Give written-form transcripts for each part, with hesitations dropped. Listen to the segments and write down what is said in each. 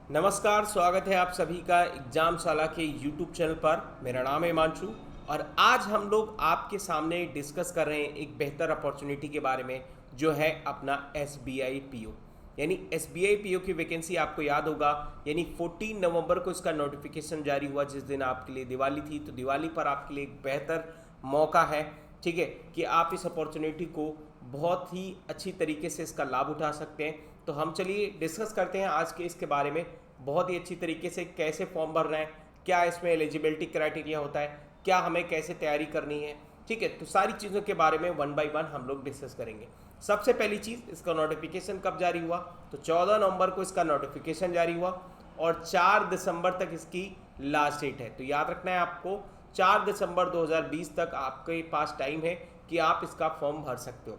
नमस्कार, स्वागत है आप सभी का एग्जाम साला के यूट्यूब चैनल पर। मेरा नाम है हिमांशु और आज हम लोग आपके सामने डिस्कस कर रहे हैं एक बेहतर अपॉर्चुनिटी के बारे में जो है अपना SBI PO। यानी SBI PO की वैकेंसी आपको याद होगा, यानी 14 नवंबर को इसका नोटिफिकेशन जारी हुआ जिस दिन आपके लिए दिवाली थी। तो दिवाली पर आपके लिए एक बेहतर मौका है, ठीक है, कि आप इस अपॉर्चुनिटी को बहुत ही अच्छी तरीके से इसका लाभ उठा सकते हैं। तो हम चलिए डिस्कस करते हैं आज के इसके बारे में बहुत ही अच्छी तरीके से, कैसे फॉर्म भरना है, क्या इसमें एलिजिबिलिटी क्राइटेरिया होता है, क्या हमें कैसे तैयारी करनी है, ठीक है। तो सारी चीज़ों के बारे में वन बाय वन हम लोग डिस्कस करेंगे। सबसे पहली चीज़, इसका नोटिफिकेशन कब जारी हुआ? तो 14 नवंबर को इसका नोटिफिकेशन जारी हुआ और 4 दिसंबर तक इसकी लास्ट डेट है। तो याद रखना है आपको, 4 दिसंबर 2020 तक आपके पास टाइम है कि आप इसका फॉर्म भर सकते हो।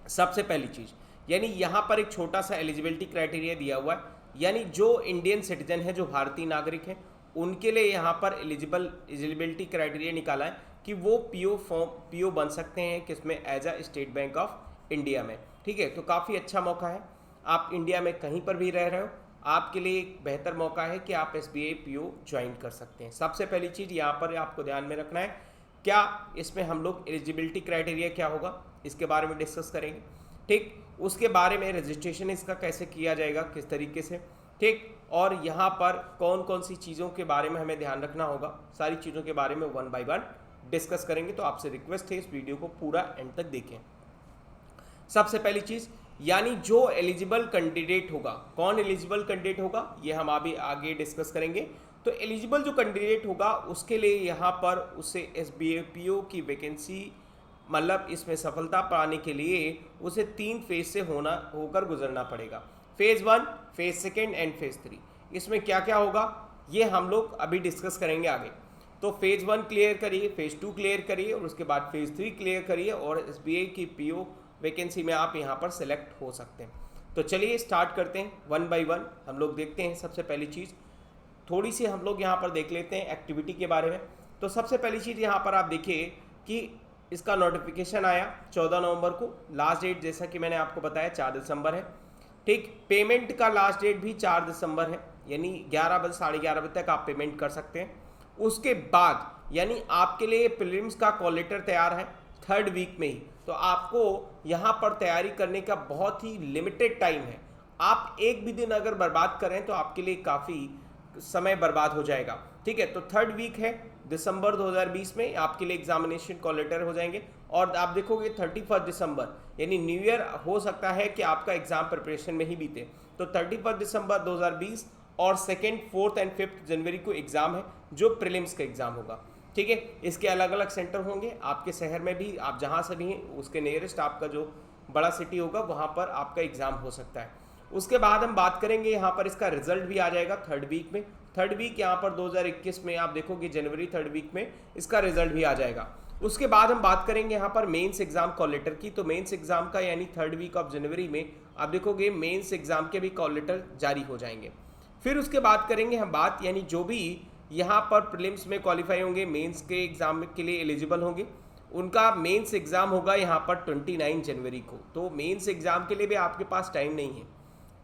सबसे पहली चीज़, यानी यहाँ पर एक छोटा सा एलिजिबिलिटी क्राइटेरिया दिया हुआ है, यानी जो इंडियन सिटीजन है, जो भारतीय नागरिक हैं, उनके लिए यहाँ पर एलिजिबिलिटी क्राइटेरिया निकाला है कि वो पीओ बन सकते हैं किसमें, as a State Bank of India में, ठीक है। तो काफ़ी अच्छा मौका है, आप इंडिया में कहीं पर भी रह रहे हो, आपके लिए एक बेहतर मौका है कि आप SBI PO ज्वाइन कर सकते हैं। सबसे पहली चीज़ यहाँ पर आपको ध्यान में रखना है, क्या इसमें हम लोग एलिजिबिलिटी क्राइटेरिया क्या होगा इसके बारे में डिस्कस करेंगे, ठीक। उसके बारे में रजिस्ट्रेशन इसका कैसे किया जाएगा, किस तरीके से, ठीक। और यहाँ पर कौन कौन सी चीज़ों के बारे में हमें ध्यान रखना होगा, सारी चीज़ों के बारे में वन बाय वन डिस्कस करेंगे। तो आपसे रिक्वेस्ट है इस वीडियो को पूरा एंड तक देखें। सबसे पहली चीज़, यानी जो एलिजिबल कैंडिडेट होगा, कौन एलिजिबल कैंडिडेट होगा ये हम अभी आगे डिस्कस करेंगे। तो एलिजिबल जो कैंडिडेट होगा उसके लिए यहाँ पर उसे SBI PO की वैकेंसी, मतलब इसमें सफलता पाने के लिए उसे 3 फेज से होकर गुजरना पड़ेगा। Phase 1, phase 2 and phase 3। इसमें क्या क्या होगा ये हम लोग अभी डिस्कस करेंगे आगे। तो फेज़ 1 क्लियर करिए, फेज़ 2 क्लियर करिए और उसके बाद फेज़ 3 क्लियर करिए और SBI की PO वैकेंसी में आप यहाँ पर सेलेक्ट हो सकते हैं। तो चलिए स्टार्ट करते हैं वन बाय वन, हम लोग देखते हैं। सबसे पहली चीज़ थोड़ी सी हम लोग यहाँ पर देख लेते हैं एक्टिविटी के बारे में। तो सबसे पहली चीज़ यहाँ पर आप देखिए कि इसका नोटिफिकेशन आया 14 नवंबर को, लास्ट डेट जैसा कि मैंने आपको बताया 4 दिसंबर है, ठीक। पेमेंट का लास्ट डेट भी 4 दिसंबर है, यानी 11 बजे, 11:30 बजे तक आप पेमेंट कर सकते हैं। उसके बाद यानी आपके लिए प्रीलिम्स का कॉल लेटर तैयार है 3rd वीक में ही। तो आपको यहाँ पर तैयारी करने का बहुत ही लिमिटेड टाइम है। आप एक भी दिन अगर बर्बाद करें तो आपके लिए काफ़ी समय बर्बाद हो जाएगा, ठीक है। तो 3rd वीक है दिसंबर 2020 में आपके लिए एग्जामिनेशन कॉल लेटर हो जाएंगे और आप देखोगे 31 दिसंबर यानी न्यू ईयर हो सकता है कि आपका एग्जाम प्रिपरेशन में ही बीते। तो 31 दिसंबर 2020 और 2nd, 4th एंड 5th जनवरी को एग्ज़ाम है जो प्रीलिम्स का एग्ज़ाम होगा, ठीक है। इसके अलग अलग सेंटर होंगे आपके शहर में भी, आप जहाँ से भी हैं उसके नियरेस्ट आपका जो बड़ा सिटी होगा वहाँ पर आपका एग्ज़ाम हो सकता है। उसके बाद हम बात करेंगे यहाँ पर इसका रिजल्ट भी आ जाएगा 3rd वीक में। 3rd वीक यहाँ पर 2021 में आप देखोगे जनवरी 3rd वीक में इसका रिजल्ट भी आ जाएगा। उसके बाद हम बात करेंगे यहाँ पर मेंस एग्जाम कॉल लेटर की। तो मेंस एग्जाम का यानी 3rd वीक ऑफ जनवरी में आप देखोगे मेंस एग्जाम के भी कॉल लेटर जारी हो जाएंगे। फिर उसके बाद करेंगे हम बात, यानी जो भी यहाँ पर प्रीलिम्स में क्वालिफाई होंगे, मेंस के एग्जाम के लिए एलिजिबल होंगे, उनका मेंस एग्जाम होगा यहाँ पर 29 जनवरी को। तो मेंस एग्जाम के लिए भी आपके पास टाइम नहीं है,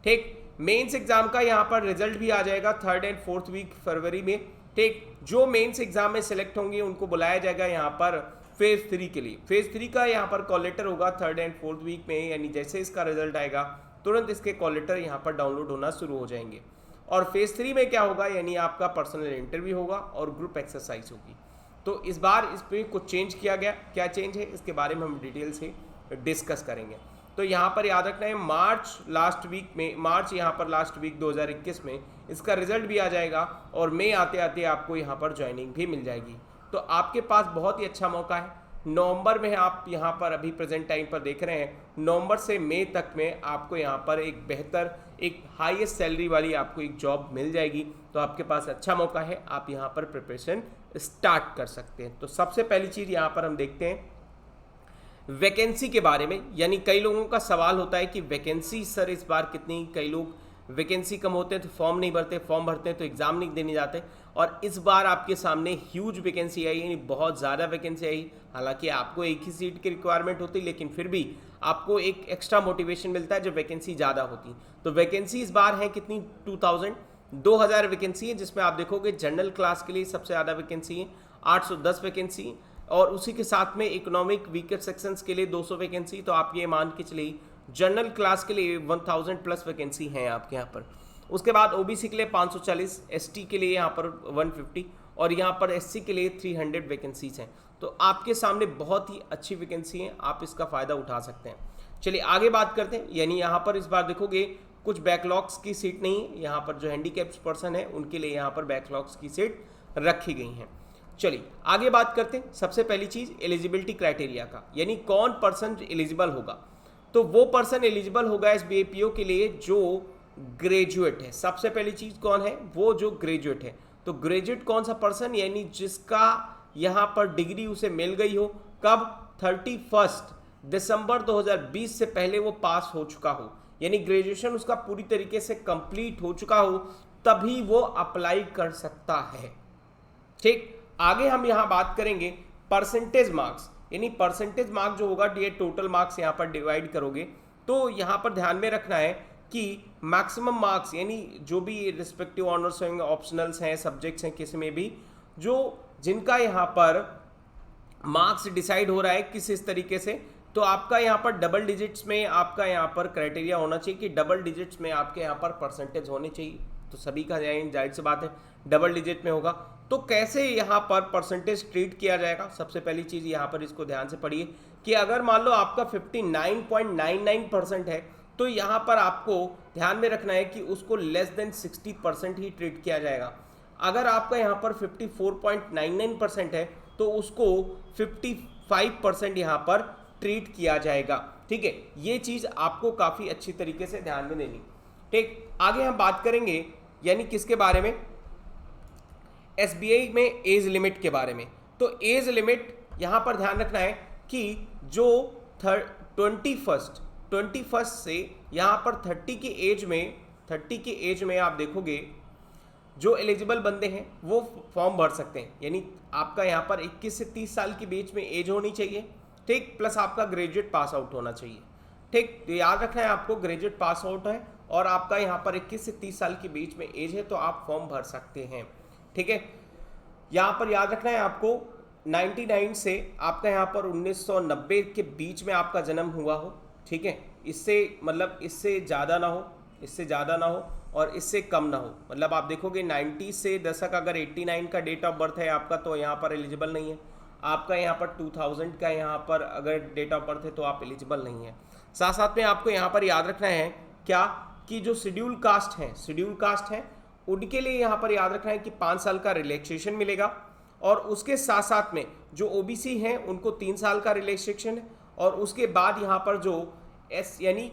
ठीक। मेंस एग्जाम का यहाँ पर रिजल्ट भी आ जाएगा 3rd एंड 4th वीक फरवरी में, ठीक। जो मेंस एग्जाम में सेलेक्ट होंगे उनको बुलाया जाएगा यहाँ पर फेज़ 3 के लिए। फेज़ 3 का यहाँ पर कॉल लेटर होगा 3rd एंड 4th वीक में, यानी जैसे इसका रिजल्ट आएगा तुरंत इसके कॉल लेटर यहाँ पर डाउनलोड होना शुरू हो जाएंगे। और फेज़ 3 में क्या होगा, यानी आपका पर्सनल इंटरव्यू होगा और ग्रुप एक्सरसाइज होगी। तो इस बार इस पर कुछ चेंज किया गया, क्या चेंज है इसके बारे में हम डिटेल से डिस्कस करेंगे। तो यहाँ पर याद रखना है मार्च यहाँ पर लास्ट वीक 2021 में इसका रिजल्ट भी आ जाएगा और मई आते आते आपको यहाँ पर ज्वाइनिंग भी मिल जाएगी। तो आपके पास बहुत ही अच्छा मौका है। नवंबर में आप यहाँ पर अभी प्रेजेंट टाइम पर देख रहे हैं, नवंबर से मई तक में आपको यहाँ पर एक बेहतर, एक हाईएस्ट सैलरी वाली आपको एक जॉब मिल जाएगी। तो आपके पास अच्छा मौका है, आप यहाँ पर प्रिपरेशन स्टार्ट कर सकते हैं। तो सबसे पहली चीज़ यहाँ पर हम देखते हैं वैकेंसी के बारे में। यानी कई लोगों का सवाल होता है कि वैकेंसी सर इस बार कितनी, कई लोग वैकेंसी कम होते हैं तो फॉर्म नहीं भरते, फॉर्म भरते हैं तो एग्ज़ाम नहीं देने जाते। और इस बार आपके सामने ह्यूज वैकेंसी आई, यानी बहुत ज़्यादा वैकेंसी आई। हालांकि आपको एक ही सीट की रिक्वायरमेंट होती, लेकिन फिर भी आपको एक एक्स्ट्रा मोटिवेशन मिलता है जब वैकेंसी ज़्यादा होती। तो वैकेंसी इस बार है कितनी, 2000। 2000 वैकेंसी है, जिसमें आप देखोगे जनरल क्लास के लिए सबसे ज़्यादा वैकेंसी है 810 वैकेंसी, और उसी के साथ में इकोनॉमिक वीकर सेक्शंस के लिए 200 वैकेंसी। तो आप ये मान के चलिए जनरल क्लास के लिए 1000 प्लस वैकेंसी हैं आपके यहाँ पर। उसके बाद ओबीसी के लिए 540, एसटी के लिए यहाँ पर 150 और यहाँ पर एससी के लिए 300 वैकेंसीज हैं। तो आपके सामने बहुत ही अच्छी वैकेंसी है, आप इसका फ़ायदा उठा सकते हैं। चलिए आगे बात करते हैं। यानी यहाँ पर इस बार देखोगे कुछ बैकलॉग्स की सीट नहीं है, यहाँ पर जो हैंडीकैप्ड पर्सन है उनके लिए यहाँ पर बैकलॉग्स की सीट रखी गई हैं। चलिए आगे बात करते हैं। सबसे पहली चीज़ एलिजिबिलिटी क्राइटेरिया का, यानी कौन पर्सन एलिजिबल होगा। तो वो पर्सन एलिजिबल होगा इस बीएपीओ के लिए जो ग्रेजुएट है। सबसे पहली चीज़ कौन है, वो जो ग्रेजुएट है। तो ग्रेजुएट कौन सा पर्सन, यानी जिसका यहाँ पर डिग्री उसे मिल गई हो, कब, 31 दिसंबर 2020 से पहले वो पास हो चुका हो, यानी ग्रेजुएशन उसका पूरी तरीके से कंप्लीट हो चुका हो, तभी वो अप्लाई कर सकता है। ठीक, आगे हम यहाँ बात करेंगे परसेंटेज मार्क्स, यानी परसेंटेज मार्क्स जो होगा ये टोटल मार्क्स यहाँ पर डिवाइड करोगे। तो यहाँ पर ध्यान में रखना है कि मैक्सिमम मार्क्स, यानी जो भी रिस्पेक्टिव ऑनर्स होंगे, ऑप्शनल्स हैं, सब्जेक्ट्स हैं, किसी में भी जो जिनका यहाँ पर मार्क्स डिसाइड हो रहा है किस इस तरीके से, तो आपका यहाँ पर डबल डिजिट्स में आपका यहाँ पर क्राइटेरिया होना चाहिए कि डबल डिजिट्स में आपके यहाँ पर परसेंटेज होने चाहिए। तो सभी का जाहिर सी बात है डबल डिजिट में होगा। तो कैसे यहाँ पर परसेंटेज ट्रीट किया जाएगा, सबसे पहली चीज़ यहाँ पर इसको ध्यान से पढ़िए कि अगर मान लो आपका 59.99% है, तो यहाँ पर आपको ध्यान में रखना है कि उसको लेस देन 60% ही ट्रीट किया जाएगा। अगर आपका यहाँ पर 54.99% है तो उसको 55% यहाँ पर ट्रीट किया जाएगा। ठीक है, ये चीज़ आपको काफ़ी अच्छी तरीके से ध्यान में देनी। ठीक, आगे हम बात करेंगे यानी किसके बारे में, एसबीआई में एज लिमिट के बारे में। तो एज लिमिट यहाँ पर ध्यान रखना है कि जो 21 से यहाँ पर 30 की एज में आप देखोगे जो एलिजिबल बंदे हैं वो फॉर्म भर सकते हैं। यानी आपका यहाँ पर 21 से 30 साल के बीच में एज होनी चाहिए, ठीक, प्लस आपका ग्रेजुएट पास आउट होना चाहिए। ठीक, तो याद रखना है आपको ग्रेजुएट पास आउट है और आपका यहाँ पर 21 से 30 साल के बीच में एज है तो आप फॉर्म भर सकते हैं। ठीक है, यहाँ पर याद रखना है आपको 99 से आपका यहाँ पर 1990 के बीच में आपका जन्म हुआ हो। ठीक है, इससे मतलब इससे ज़्यादा ना हो, इससे ज़्यादा ना हो और इससे कम ना हो। मतलब आप देखोगे 90 से दशक अगर 89 का डेट ऑफ बर्थ है आपका तो यहाँ पर एलिजिबल नहीं है। आपका यहाँ पर 2000 का यहाँ पर अगर डेट ऑफ बर्थ है तो आप एलिजिबल नहीं है। साथ साथ में आपको यहाँ पर याद रखना है क्या कि जो शेड्यूल कास्ट हैं उनके लिए यहाँ पर याद रखना है कि 5 साल का रिलैक्सेशन मिलेगा और उसके साथ साथ में जो ओबीसी हैं उनको 3 साल का रिलैक्सेशन है और उसके बाद यहाँ पर जो यानी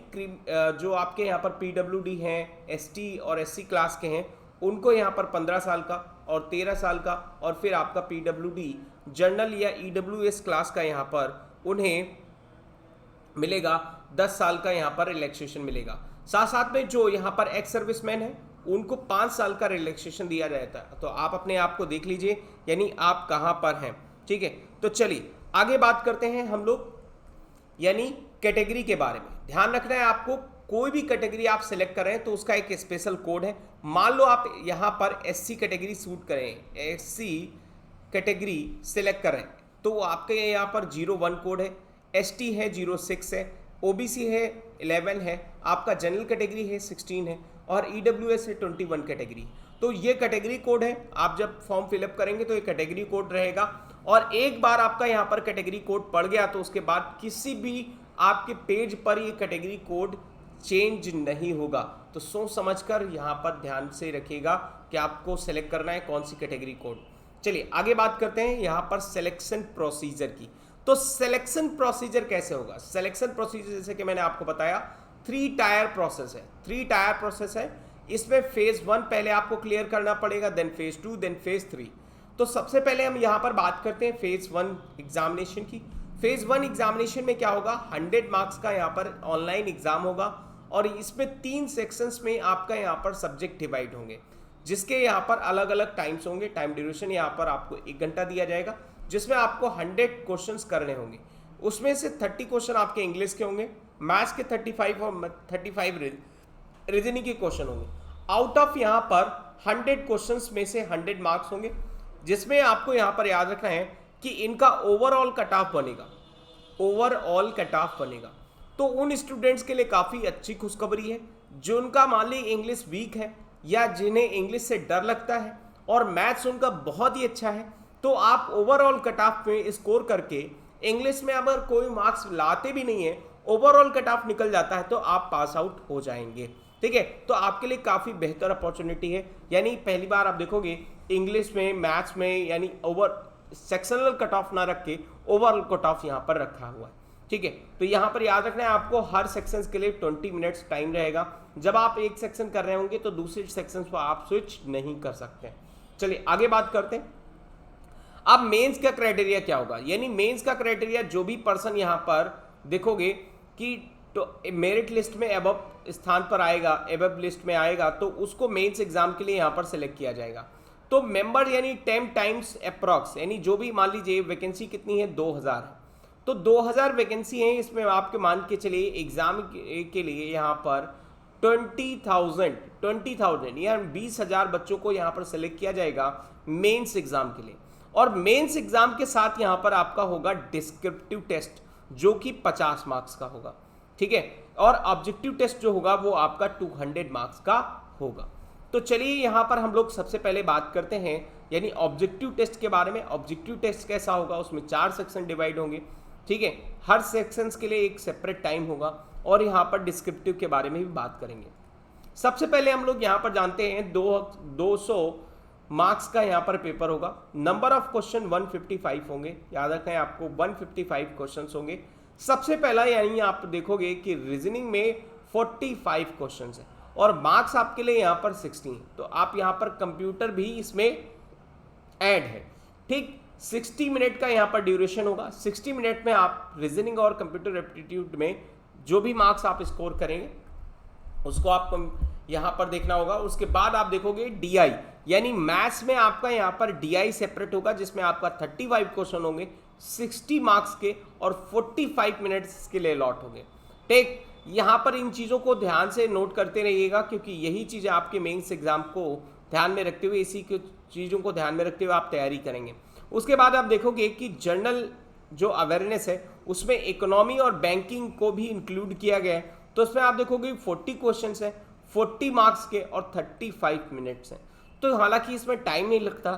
जो आपके यहाँ पर पीडब्ल्यूडी हैं, एसटी और एससी क्लास के हैं उनको यहाँ पर 15 साल का और 13 साल का और फिर आपका पीडब्ल्यूडी जनरल या ईडब्ल्यूएस क्लास का यहाँ पर उन्हें मिलेगा 10 साल का यहाँ पर रिलैक्सेशन मिलेगा। साथ साथ में जो यहाँ पर एक्स सर्विसमैन है उनको 5 साल का रिलैक्सेशन दिया जाता है। तो आप अपने आप को देख लीजिए यानी आप कहाँ पर हैं। ठीक है, तो चलिए आगे बात करते हैं हम लोग यानी कैटेगरी के बारे में। ध्यान रखना है आपको, कोई भी कैटेगरी आप सिलेक्ट कर रहे हैं तो उसका एक स्पेशल कोड है। मान लो आप यहाँ पर एससी कैटेगरी सूट करें, एससी कैटेगरी सिलेक्ट कर रहे हैं तो आपके यहाँ पर 01 कोड है, एसटी है 06 है, ओबीसी है 11 है, आपका जनरल कैटेगरी है 16 है और ईडब्ल्यूएस है 21 कैटेगरी। तो ये कैटेगरी कोड है, आप जब फॉर्म फिलअप करेंगे तो ये कैटेगरी कोड रहेगा और एक बार आपका यहाँ पर कैटेगरी कोड पड़ गया तो उसके बाद किसी भी आपके पेज पर ये कैटेगरी कोड चेंज नहीं होगा। तो सोच समझकर यहाँ पर ध्यान से रखिएगा कि आपको सेलेक्ट करना है कौन सी कैटेगरी कोड। चलिए आगे बात करते हैं यहाँ पर सिलेक्शन प्रोसीजर की। तो सिलेक्शन प्रोसीजर कैसे होगा, सिलेक्शन प्रोसीजर जैसे कि मैंने आपको बताया 3 टायर प्रोसेस है, 3 टायर प्रोसेस है। इसमें फेज 1 पहले आपको क्लियर करना पड़ेगा, देन फेज 2, देन फेज 3। तो सबसे पहले हम यहाँ पर बात करते हैं फेज 1 एग्जामिनेशन की। फेज 1 एग्जामिनेशन में क्या होगा, 100 मार्क्स का यहाँ पर ऑनलाइन एग्जाम होगा और इसमें 3 सेक्शंस में आपका यहाँ पर सब्जेक्ट डिवाइड होंगे जिसके यहाँ पर अलग अलग टाइम्स होंगे। टाइम ड्यूरेशन यहाँ पर आपको 1 घंटा दिया जाएगा जिसमें आपको 100 क्वेश्चंस करने होंगे। उसमें से 30 क्वेश्चन आपके इंग्लिश के होंगे, मैथ्स के 35 और 35 रीजनिंग के क्वेश्चन होंगे। आउट ऑफ यहाँ पर 100 क्वेश्चंस में से 100 मार्क्स होंगे, जिसमें आपको यहाँ पर याद रखना है कि इनका ओवरऑल कट ऑफ बनेगा, ओवरऑल कट ऑफ बनेगा। तो उन स्टूडेंट्स के लिए काफ़ी अच्छी खुशखबरी है जो उनका मान ली इंग्लिश वीक है या जिन्हें इंग्लिश से डर लगता है और मैथ्स उनका बहुत ही अच्छा है, तो आप ओवरऑल कट ऑफ में स्कोर करके इंग्लिश में अगर कोई मार्क्स लाते भी नहीं है, ओवरऑल कट ऑफ निकल जाता है, तो आप पास आउट हो जाएंगे। ठीक है, तो आपके लिए काफ़ी बेहतर अपॉर्चुनिटी है। यानी पहली बार आप देखोगे इंग्लिश में, मैथ्स में, यानी ओवर सेक्शनल कट ऑफ ना रख के ओवरऑल कट ऑफ यहाँ पर रखा हुआ है। ठीक है, तो यहाँ पर याद रखना है आपको हर सेक्शन के लिए 20 मिनट्स टाइम रहेगा। जब आप एक सेक्शन कर रहे होंगे तो दूसरे सेक्शन पर आप स्विच नहीं कर सकते। चलिए आगे बात करते हैं। अब मेंस का क्राइटेरिया क्या होगा, यानी मेंस का क्राइटेरिया जो भी पर्सन यहाँ पर देखोगे कि तो मेरिट लिस्ट में एबव स्थान पर आएगा, एबव लिस्ट में आएगा, तो उसको मेंस एग्जाम के लिए यहाँ पर सिलेक्ट किया जाएगा। तो मेंबर यानी 10 टाइम्स अप्रॉक्स, यानी जो भी मान लीजिए वैकेंसी कितनी है 2000 है, तो 2000 वैकेंसी है, इसमें आपके मान के चलिए एग्जाम के लिए यहाँ पर 20,000 या 20,000 बच्चों को यहाँ पर सिलेक्ट किया जाएगा मेंस एग्जाम के लिए। और मेंस एग्जाम के साथ यहाँ पर आपका होगा डिस्क्रिप्टिव टेस्ट जो कि 50 मार्क्स का होगा। ठीक है, और ऑब्जेक्टिव टेस्ट जो होगा वो आपका 200 मार्क्स का होगा। तो चलिए यहाँ पर हम लोग सबसे पहले बात करते हैं यानी ऑब्जेक्टिव टेस्ट के बारे में। ऑब्जेक्टिव टेस्ट कैसा होगा, उसमें 4 सेक्शन डिवाइड होंगे। ठीक है, हर सेक्शन के लिए एक सेपरेट टाइम होगा और यहाँ पर डिस्क्रिप्टिव के बारे में भी बात करेंगे। सबसे पहले हम लोग यहाँ पर जानते हैं 200 मार्क्स का यहाँ पर पेपर होगा। नंबर ऑफ क्वेश्चन 155 होंगे, याद रखें आपको 155 क्वेश्चन होंगे। सबसे पहला यानी आप देखोगे कि रीजनिंग में 45 क्वेश्चन है और मार्क्स आपके लिए यहाँ पर 60 है, तो आप यहाँ पर कंप्यूटर भी इसमें ऐड है। ठीक, 60 मिनट का यहाँ पर ड्यूरेशन होगा। 60 मिनट में आप रीजनिंग और कंप्यूटर एप्टीट्यूड में जो भी मार्क्स आप स्कोर करेंगे उसको आपको यहाँ पर देखना होगा। उसके बाद आप देखोगे डीआई, यानी मैथ्स में आपका यहाँ पर डीआई सेपरेट होगा जिसमें आपका 35 क्वेश्चन होंगे 60 मार्क्स के और 45 मिनट्स के लिए लॉट होंगे। ठीक, यहाँ पर इन चीज़ों को ध्यान से नोट करते रहिएगा क्योंकि यही चीज़ें आपके मेंस एग्जाम को ध्यान में रखते हुए, इसी चीज़ों को ध्यान में रखते हुए आप तैयारी करेंगे। उसके बाद आप देखोगे कि जनरल जो अवेयरनेस है उसमें इकोनॉमी और बैंकिंग को भी इंक्लूड किया गया है, तो उसमें आप देखोगे 40 क्वेश्चंस हैं 40 मार्क्स के और 35 मिनट्स हैं। तो हालांकि इसमें टाइम नहीं लगता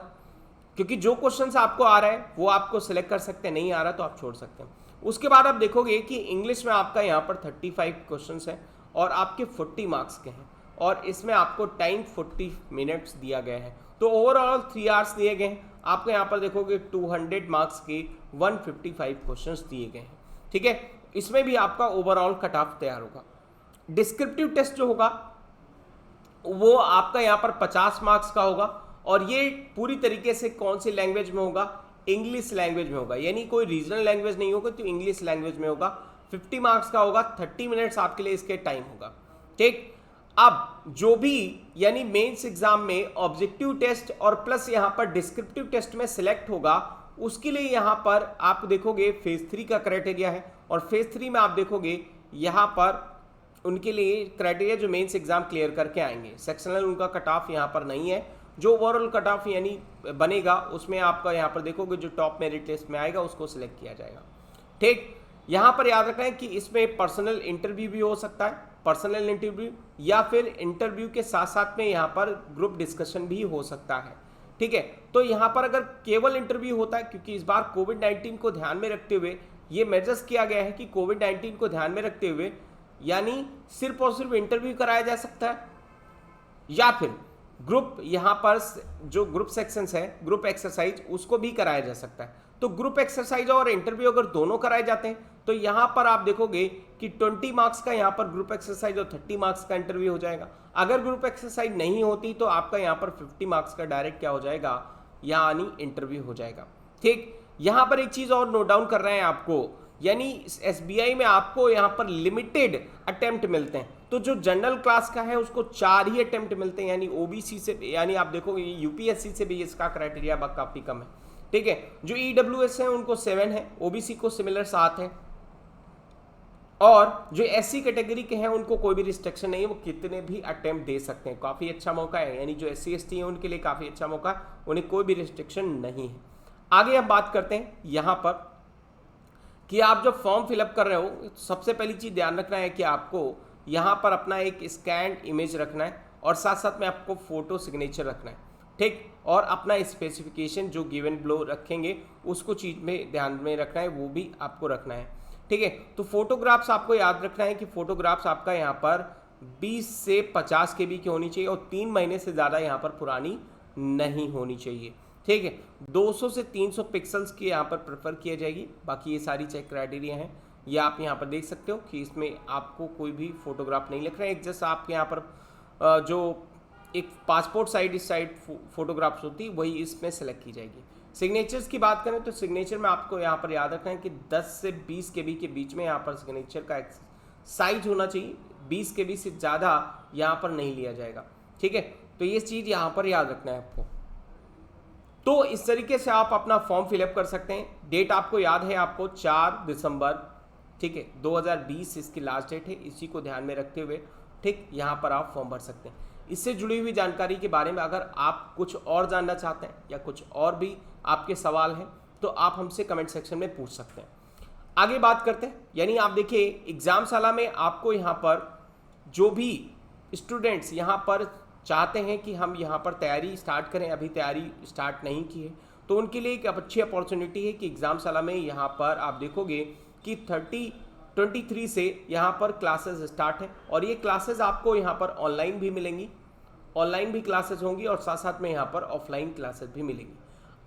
क्योंकि जो क्वेश्चंस आपको आ रहा है वो आपको सिलेक्ट कर सकते हैं, नहीं आ रहा तो आप छोड़ सकते हैं। उसके बाद आप देखोगे कि इंग्लिश में आपका यहाँ पर 35 क्वेश्चंस हैं और आपके 40 मार्क्स के हैं और इसमें आपको टाइम 40 मिनट्स दिया गया है, तो ओवरऑल 3 आवर्स दिए गए हैं। आपको यहाँ पर देखोगे 200 मार्क्स के 155 क्वेश्चंस दिए गए हैं। ठीक है, इसमें भी आपका ओवरऑल कट ऑफ तैयार होगा। डिस्क्रिप्टिव टेस्ट जो होगा वो आपका यहाँ पर 50 मार्क्स का होगा और ये पूरी तरीके से कौन सी लैंग्वेज में होगा, इंग्लिश लैंग्वेज में होगा, यानी कोई रीजनल लैंग्वेज नहीं होगा तो इंग्लिश लैंग्वेज में होगा। 50 मार्क्स का होगा, 30 मिनट्स आपके लिए इसके टाइम होगा। ठीक, अब जो भी यानी मेंस एग्जाम में ऑब्जेक्टिव टेस्ट और प्लस यहाँ पर डिस्क्रिप्टिव टेस्ट में सिलेक्ट होगा उसके लिए यहाँ पर आप देखोगे फेज 3 का क्राइटेरिया है और फेज 3 में आप देखोगे यहाँ पर उनके लिए क्राइटेरिया जो मेंस एग्जाम क्लियर करके आएंगे। सेक्शनल उनका कट ऑफ यहाँ पर नहीं है, जो ओवरऑल कट ऑफ यानी बनेगा उसमें आपका यहाँ पर देखोगे जो टॉप मेरिट लिस्ट में आएगा उसको सिलेक्ट किया जाएगा। ठीक, यहाँ पर याद रखना है कि इसमें पर्सनल इंटरव्यू भी हो सकता है, पर्सनल इंटरव्यू या फिर इंटरव्यू के साथ साथ में यहाँ पर ग्रुप डिस्कशन भी हो सकता है। ठीक है, तो यहाँ पर अगर केवल इंटरव्यू होता है, क्योंकि इस बार कोविड-19 को ध्यान में रखते हुए ये मेजर्स किया गया है कि कोविड-19 को ध्यान में रखते हुए यानी सिर्फ और सिर्फ इंटरव्यू कराया जा सकता है या फिर ग्रुप यहाँ पर जो ग्रुप सेक्शंस है, ग्रुप एक्सरसाइज उसको भी कराया जा सकता है। तो ग्रुप एक्सरसाइज और इंटरव्यू अगर दोनों कराए जाते हैं तो यहाँ पर आप देखोगे कि 20 मार्क्स का यहाँ पर ग्रुप एक्सरसाइज और 30 मार्क्स का इंटरव्यू हो जाएगा। अगर ग्रुप एक्सरसाइज नहीं होती तो आपका यहाँ पर 50 मार्क्स का डायरेक्ट क्या हो जाएगा, यानी इंटरव्यू हो जाएगा। ठीक, यहाँ पर एक चीज़ और नोट डाउन कर रहे हैं आपको, यानी एसबीआई में आपको यहाँ पर लिमिटेड अटेम्प्ट मिलते हैं, तो जो जनरल क्लास का है उसको 4 ही अटेम्प्ट मिलते हैं, यानी ओबीसी से, यानी आप देखोगे यूपीएससी से भी इसका क्राइटेरिया काफ़ी कम है। ठीक है, जो ईडब्ल्यूएस है उनको 7 है, ओबीसी को सिमिलर 7 है। और जो SC कैटेगरी के हैं उनको कोई भी रिस्ट्रिक्शन नहीं है, वो कितने भी अटेम्प्ट दे सकते हैं। काफ़ी अच्छा मौका है, यानी जो SC ST है उनके लिए काफ़ी अच्छा मौका है, उन्हें कोई भी रिस्ट्रिक्शन नहीं है। आगे हम बात करते हैं यहाँ पर कि आप जब फॉर्म फिलअप कर रहे हो, सबसे पहली चीज़ ध्यान रखना है कि आपको यहाँ पर अपना एक स्कैन इमेज रखना है और साथ साथ में आपको फोटो सिग्नेचर रखना है, ठीक। और अपना स्पेसिफिकेशन जो गिवन बिलो रखेंगे उसको चीज़ में ध्यान में रखना है, वो भी आपको रखना है, ठीक है। तो फोटोग्राफ्स आपको याद रखना है कि फोटोग्राफ्स आपका यहाँ पर 20 से 50 KB की होनी चाहिए और 3 महीने से ज़्यादा यहाँ पर पुरानी नहीं होनी चाहिए, ठीक है। 200 से 300 पिक्सल्स की यहाँ पर प्रेफर किया जाएगी। बाकी ये सारी चेक क्राइटेरिया हैं, ये आप यहाँ पर देख सकते हो कि इसमें आपको कोई भी फोटोग्राफ नहीं लिख रहा है। एक जैसा आपके यहाँ पर जो एक पासपोर्ट साइड फोटोग्राफ्स होती है वही इसमें सेलेक्ट की जाएगी। सिग्नेचर्स की बात करें तो सिग्नेचर में आपको यहाँ पर याद रखना है कि 10 से 20 KB के बीच में यहाँ पर सिग्नेचर का साइज होना चाहिए। 20 KB से ज़्यादा यहाँ पर नहीं लिया जाएगा, ठीक है। तो ये चीज़ यहाँ पर याद रखना है आपको। तो इस तरीके से आप अपना फॉर्म फिलअप कर सकते हैं। डेट आपको याद है, आपको 4 दिसंबर, ठीक है, 2020 इसकी लास्ट डेट है। इसी को ध्यान में रखते हुए, ठीक, यहाँ पर आप फॉर्म भर सकते हैं। इससे जुड़ी हुई जानकारी के बारे में अगर आप कुछ और जानना चाहते हैं या कुछ और भी आपके सवाल हैं तो आप हमसे कमेंट सेक्शन में पूछ सकते हैं। आगे बात करते हैं, यानी आप देखिए एग्जामशाला में आपको यहाँ पर जो भी स्टूडेंट्स यहाँ पर चाहते हैं कि हम यहाँ पर तैयारी स्टार्ट करें, अभी तैयारी स्टार्ट नहीं की है, तो उनके लिए एक अच्छी अपॉर्चुनिटी है कि एग्जामशाला में यहाँ पर आप देखोगे कि 23 से यहाँ पर क्लासेस स्टार्ट है और ये क्लासेस आपको यहाँ पर ऑनलाइन भी मिलेंगी, ऑनलाइन भी क्लासेस होंगी और साथ साथ में यहाँ पर ऑफलाइन क्लासेस भी मिलेंगी।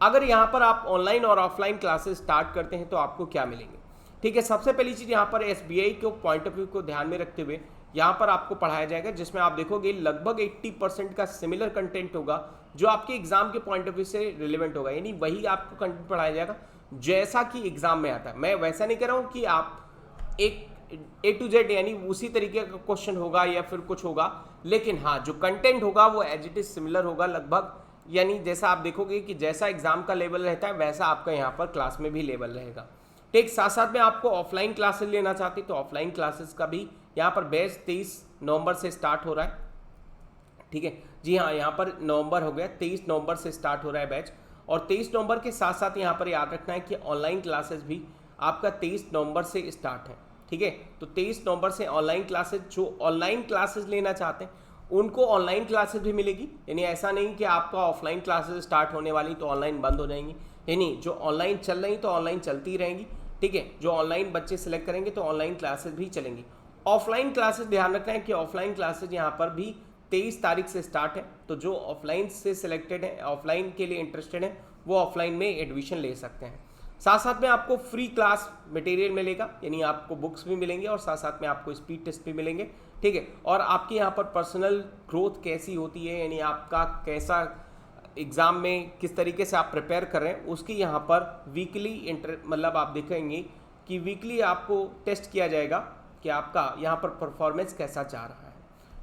अगर यहाँ पर आप ऑनलाइन और ऑफलाइन क्लासेस स्टार्ट करते हैं तो आपको क्या मिलेंगे, ठीक है। सबसे पहली चीज़ यहाँ पर SBI के पॉइंट ऑफ व्यू को ध्यान में रखते हुए यहाँ पर आपको पढ़ाया जाएगा, जिसमें आप देखोगे लगभग 80% का सिमिलर कंटेंट होगा जो आपके एग्जाम के पॉइंट ऑफ व्यू से रिलेवेंट होगा, यानी वही आपको कंटेंट पढ़ाया जाएगा जैसा कि एग्जाम में आता है। मैं वैसा नहीं कह रहा हूँ कि आप एक A to Z यानी उसी तरीके का क्वेश्चन होगा या फिर कुछ होगा, लेकिन हाँ जो कंटेंट होगा वो एज इट इज सिमिलर होगा लगभग, यानी जैसा आप देखोगे कि जैसा एग्जाम का लेवल रहता है वैसा आपका यहाँ पर क्लास में भी लेवल रहेगा, ठीक। साथ साथ में आपको ऑफलाइन क्लासेस लेना चाहते तो ऑफलाइन क्लासेस का भी यहाँ पर बैच 23 नवंबर से स्टार्ट हो रहा है, ठीक है। जी हाँ, यहाँ पर नवंबर हो गया, 23 नवंबर से स्टार्ट हो रहा है बैच। और 23 नवंबर के साथ साथ यहाँ पर याद रखना है कि ऑनलाइन क्लासेस भी आपका 23 नवंबर से स्टार्ट है, ठीक है। तो 23 नवंबर से ऑनलाइन क्लासेस, जो ऑनलाइन क्लासेस लेना चाहते हैं उनको ऑनलाइन क्लासेस भी मिलेगी, यानी ऐसा नहीं कि आपका ऑफलाइन क्लासेस स्टार्ट होने वाली तो ऑनलाइन बंद हो जाएंगी, यानी जो ऑनलाइन चल रही तो ऑनलाइन चलती रहेंगी, ठीक है। जो ऑनलाइन बच्चे सेलेक्ट करेंगे तो ऑनलाइन क्लासेस भी चलेंगी। ऑफलाइन क्लासेस ध्यान रखना है कि ऑफलाइन क्लासेस यहाँ पर भी 23 तारीख से स्टार्ट है, तो जो ऑफलाइन से सिलेक्टेड है, ऑफलाइन के लिए इंटरेस्टेड है, वो ऑफलाइन में एडमिशन ले सकते हैं। साथ साथ में आपको फ्री क्लास मटेरियल मिलेगा, यानी आपको बुक्स भी मिलेंगे और साथ साथ में आपको स्पीड टेस्ट भी मिलेंगे, ठीक है। और आपकी यहाँ पर पर्सनल ग्रोथ कैसी होती है, यानी आपका कैसा एग्ज़ाम में किस तरीके से आप प्रिपेयर कर रहे हैं, उसकी यहाँ पर वीकली मतलब आप देखेंगे कि वीकली आपको टेस्ट किया जाएगा कि आपका यहाँ पर परफॉर्मेंस कैसा जा रहा है,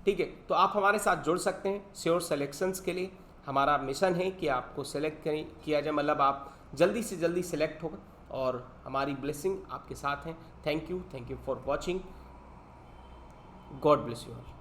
ठीक है। तो आप हमारे साथ जुड़ सकते हैं श्योर सिलेक्शंस के लिए। हमारा मिशन है कि आपको सेलेक्ट किया जाए, मतलब आप जल्दी से जल्दी सिलेक्ट होगा और हमारी ब्लेसिंग आपके साथ है। Thank you for watching. God bless you all.